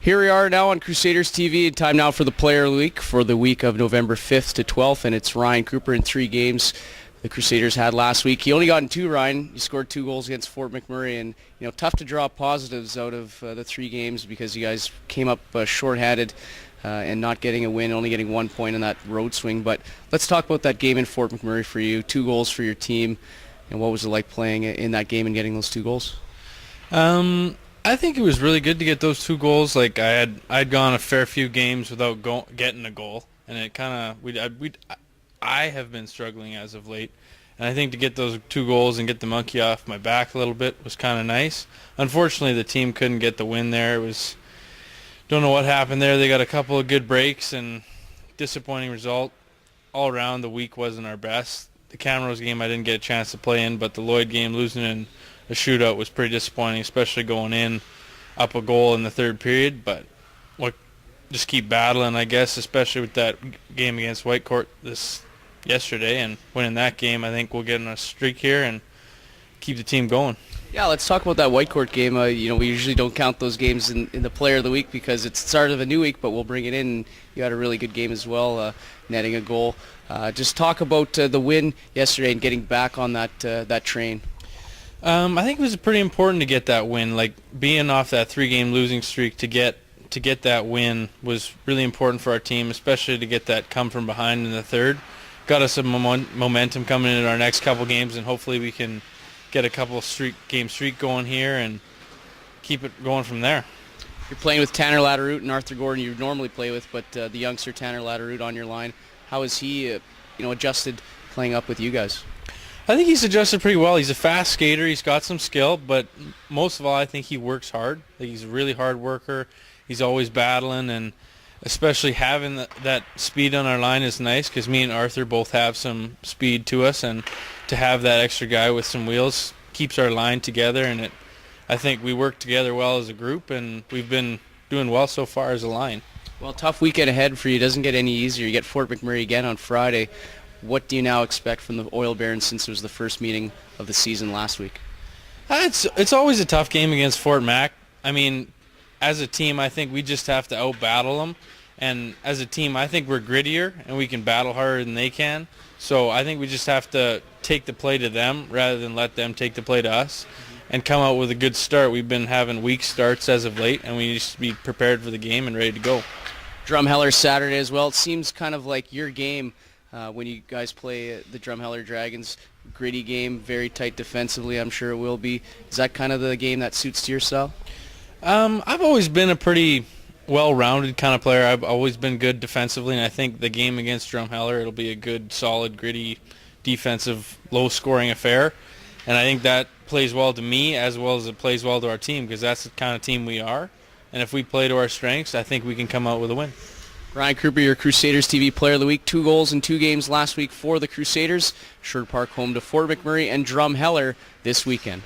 Here we are now on Crusaders TV. Time now for the Player of the Week for the week of November 5th to 12th, and it's Ryan Kruper in 3 games the Crusaders had last week. He only got in 2, Ryan. He scored 2 goals against Fort McMurray, and tough to draw positives out of the 3 games because you guys came up short-handed and not getting a win, only getting 1 point in that road swing. But let's talk about that game in Fort McMurray for you. 2 goals for your team, and what was it like playing in that game and getting those 2 goals? I think it was really good to get those 2 goals. Like I'd gone a fair few games without getting a goal, and it kind of I have been struggling as of late, and I think to get those 2 goals and get the monkey off my back a little bit was kind of nice. Unfortunately, the team couldn't get the win there. It was don't know what happened there. They got a couple of good breaks and disappointing result. All around, the week wasn't our best. The Camrose game I didn't get a chance to play in, but the Lloyd game, losing in a shootout, was pretty disappointing, especially going in up a goal in the 3rd period. But just keep battling, I guess, especially with that game against Whitecourt yesterday, and winning that game. I think we'll get on a streak here and keep the team going. Yeah, let's talk about that Whitecourt game. We usually don't count those games in the Player of the Week because it's the start of a new week, but we'll bring it in. You had a really good game as well, netting a goal. Just talk about the win yesterday and getting back on that train. I think it was pretty important to get that win. Like being off that 3-game losing streak, to get that win was really important for our team, especially to get that come from behind in the 3rd. Got us some momentum coming into our next couple games, and hopefully we can get a couple game streak going here and keep it going from there. You're playing with Tanner Latteroute and Arthur Gordon you normally play with, but the youngster Tanner Latteroute on your line. How has he adjusted playing up with you guys? I think he's adjusted pretty well. He's a fast skater. He's got some skill, but most of all, I think he works hard. He's a really hard worker. He's always battling, and especially having that speed on our line is nice because me and Arthur both have some speed to us, and to have that extra guy with some wheels keeps our line together, and I think we work together well as a group, and we've been doing well so far as a line. Well, tough weekend ahead for you. It doesn't get any easier. You get Fort McMurray again on Friday. What do you now expect from the Oil Barons since it was the first meeting of the season last week? It's always a tough game against Fort Mac. I mean, as a team, I think we just have to out-battle them. And as a team, I think we're grittier and we can battle harder than they can. So I think we just have to take the play to them rather than let them take the play to us and come out with a good start. We've been having weak starts as of late, and we need to be prepared for the game and ready to go. Drumheller Saturday as well. It seems kind of like your game when you guys play the Drumheller Dragons. Gritty game, very tight defensively, I'm sure it will be. Is that kind of the game that suits to your style? I've always been a pretty well-rounded kind of player. I've always been good defensively, and I think the game against Drumheller, it'll be a good, solid, gritty, defensive, low-scoring affair. And I think that plays well to me as well as it plays well to our team because that's the kind of team we are. And if we play to our strengths, I think we can come out with a win. Ryan Kruper, your Crusaders TV Player of the Week. 2 goals in 2 games last week for the Crusaders. Sherwood Park home to Fort McMurray and Drumheller this weekend.